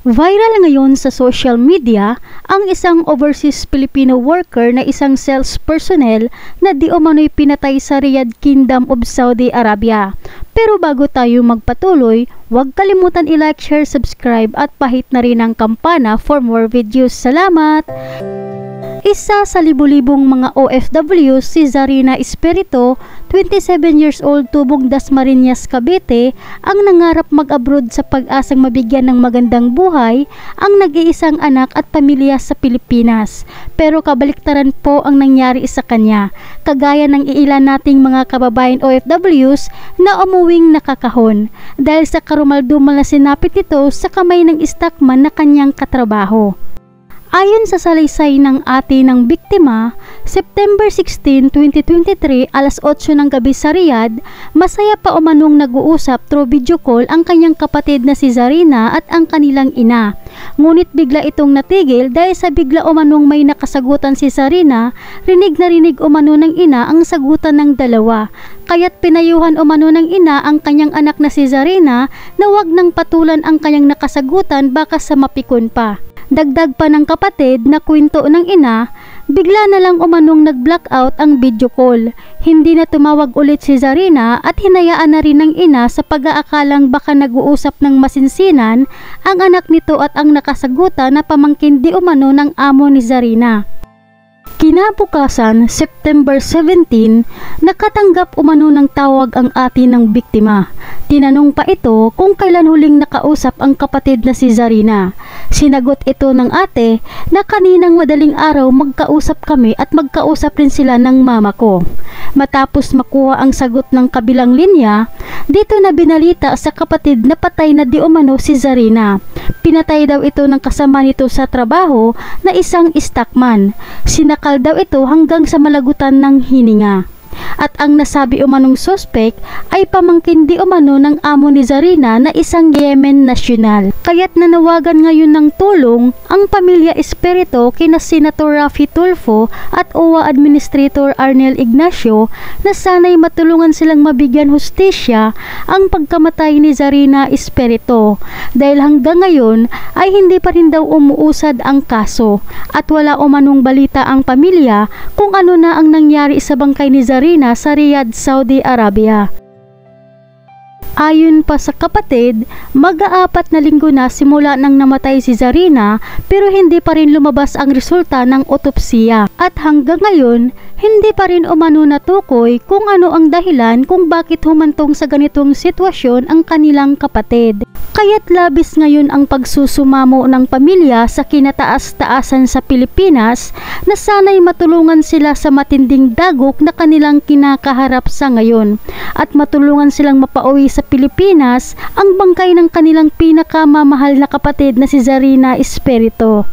Viral ngayon sa social media ang isang overseas Filipino worker na isang sales personnel na di umano'y pinatay sa Riyadh Kingdom of Saudi Arabia. Pero bago tayo magpatuloy, huwag kalimutan i-like, share, subscribe at pahit na rin ang kampana for more videos. Salamat! Isa sa libu-libong mga OFW, si Zarina Espirito, 27 years old, tubong Dasmariñas, Cavite, ang nangarap mag-abroad sa pag-asang mabigyan ng magandang buhay ang nag-iisang anak at pamilya sa Pilipinas. Pero kabaliktaran po ang nangyari sa kanya, kagaya ng iilan nating mga kababayan OFWs na umuwing nakakahon dahil sa karumaldumal na sinapit ito sa kamay ng stockman na kanyang katrabaho. Ayon sa salaysay ng ate ng biktima, September 16, 2023, alas 8 ng gabi sa Riyadh, masaya pa umanong nag-uusap through video call ang kanyang kapatid na si Zarina at ang kanilang ina. Ngunit bigla itong natigil dahil sa bigla umanong may nakasagutan si Zarina, rinig na rinig umano ng ina ang sagutan ng dalawa. Kaya't pinayuhan umano ng ina ang kanyang anak na si Zarina na wag nang patulan ang kanyang nakasagutan baka sa mapikon pa. Dagdag pa ng kapatid na kwento ng ina, bigla na lang umanong nag-blackout ang video call. Hindi na tumawag ulit si Zarina at hinayaan na rin ng ina sa pag-aakalang baka nag-uusap ng masinsinan ang anak nito at ang nakasagutan na pamangkin di umano ng amo ni Zarina. Kinabukasan, September 17, nakatanggap umano ng tawag ang ate ng biktima. Tinanong pa ito kung kailan huling nakausap ang kapatid na si Zarina. Sinagot ito ng ate na kaninang madaling araw magkausap kami at magkausap rin sila ng mama ko. Matapos makuha ang sagot ng kabilang linya, dito na binalita sa kapatid na patay na di umano si Zarina. Pinatay daw ito ng kasama nito sa trabaho na isang stockman. Sinakal daw ito hanggang sa malagutan ng hininga. At ang nasabi umanong suspect ay pamangkin di umano ng amo ni Zarina na isang Yemen nasyonal. Kaya't nanawagan ngayon ng tulong ang pamilya Espirito kina Senator Raffy Tulfo at OWA Administrator Arnel Ignacio na sana'y matulungan silang mabigyan hustisya ang pagkamatay ni Zarina Espirito dahil hanggang ngayon ay hindi pa rin daw umuusad ang kaso at wala umanong balita ang pamilya kung ano na ang nangyari sa bangkay ni Zarina sa Riyadh, Saudi Arabia. Ayon pa sa kapatid, mag-aapat na linggo na simula nang namatay si Zarina pero hindi pa rin lumabas ang resulta ng otopsiya. At hanggang ngayon, hindi pa rin umano natukoy kung ano ang dahilan kung bakit humantong sa ganitong sitwasyon ang kanilang kapatid. Kaya't labis ngayon ang pagsusumamo ng pamilya sa kinataas-taasan sa Pilipinas na sana'y matulungan sila sa matinding dagok na kanilang kinakaharap sa ngayon at matulungan silang mapauwi sa Pilipinas ang bangkay ng kanilang pinakamamahal na kapatid na si Zarina Espirito.